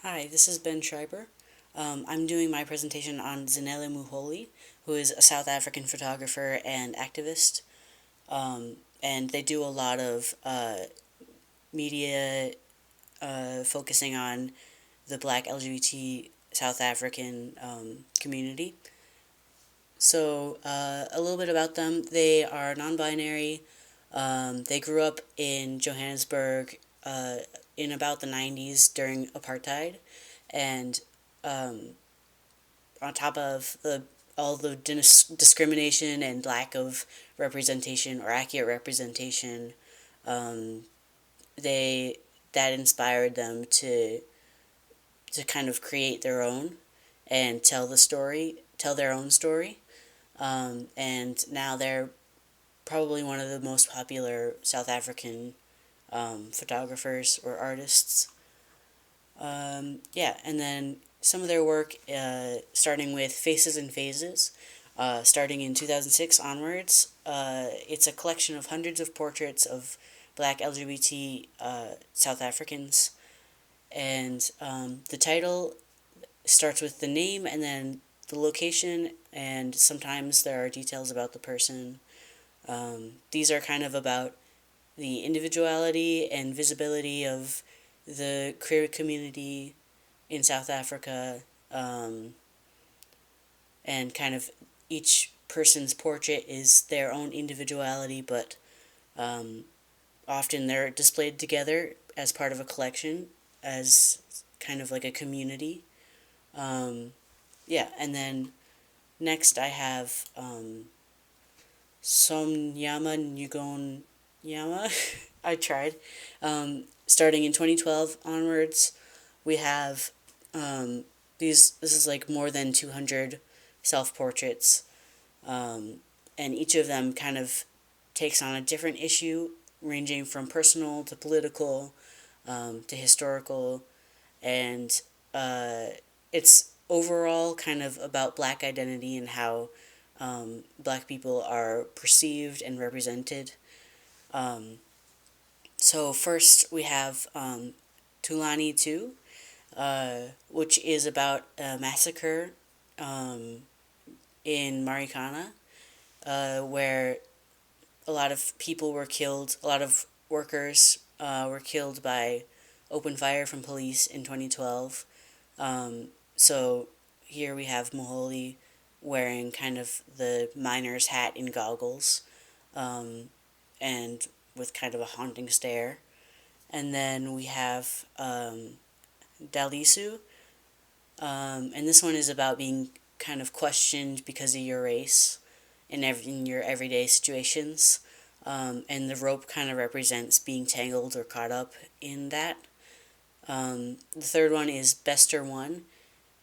Hi, this is Ben Schreiber. I'm doing my presentation on Zanele Muholi, who is a South African photographer and activist. And they do a lot of media focusing on the Black LGBT South African community. A little bit about them. They are non binary. They grew up in Johannesburg in about the 90s during apartheid. And um, on top of all the discrimination and lack of representation or accurate representation, um, they that inspired them to kind of create their own and tell their own story. And now they're probably one of the most popular South African photographers or artists. Yeah, and then some of their work, starting with Faces and Phases, starting in 2006 onwards. It's a collection of hundreds of portraits of Black LGBT South Africans, and the title starts with the name and then the location, and sometimes there are details about the person. These are kind of about the individuality and visibility of the queer community in South Africa, um, and kind of each person's portrait is their own individuality, but um, often they're displayed together as part of a collection, as kind of like a community. Um, yeah, and then next I have Somnyama Ngugon Yama. I tried. Starting in 2012 onwards, we have um, this is like more than 200 self portraits, and each of them kind of takes on a different issue, ranging from personal to political, to historical, and it's overall kind of about Black identity and how Black people are perceived and represented. Um, so first we have Tulani 2, which is about a massacre um, in Marikana, where a lot of people were killed, a lot of workers were killed by open fire from police in 2012. So here we have Moholi wearing kind of the miner's hat and goggles, um, and with kind of a haunting stare. And then we have Dalisu, and this one is about being kind of questioned because of your race in your everyday situations. And the rope kind of represents being tangled or caught up in that. The third one is Bester 1,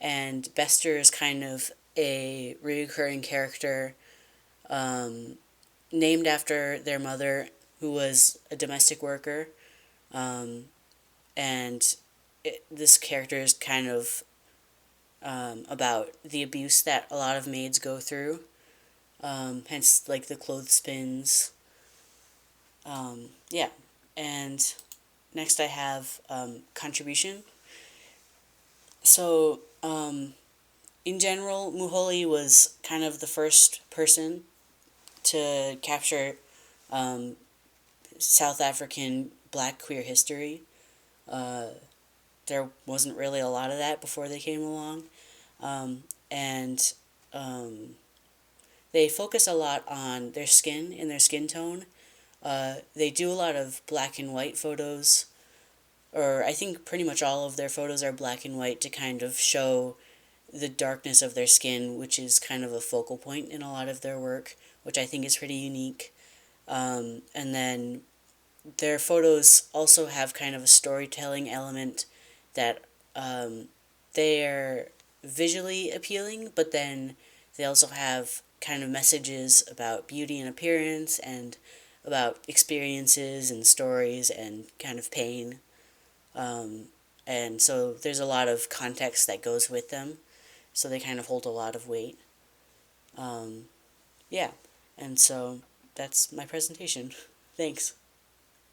and Bester is kind of a recurring character um, named after their mother, who was a domestic worker. Um, and this character is kind of about the abuse that a lot of maids go through, hence, like, the clothespins. Yeah. And next I have contribution. So, in general, Muholi was kind of the first person to capture um, South African Black queer history. Uh, there wasn't really a lot of that before they came along. And they focus a lot on their skin and their skin tone. They do a lot of black and white photos, or I think pretty much all of their photos are black and white to kind of show the darkness of their skin, which is kind of a focal point in a lot of their work, which I think is pretty unique. And then their photos also have kind of a storytelling element that they're visually appealing, but then they also have kind of messages about beauty and appearance and about experiences and stories and kind of pain. Um, and so there's a lot of context that goes with them, so they kind of hold a lot of weight. Um, yeah, and so that's my presentation. Thanks.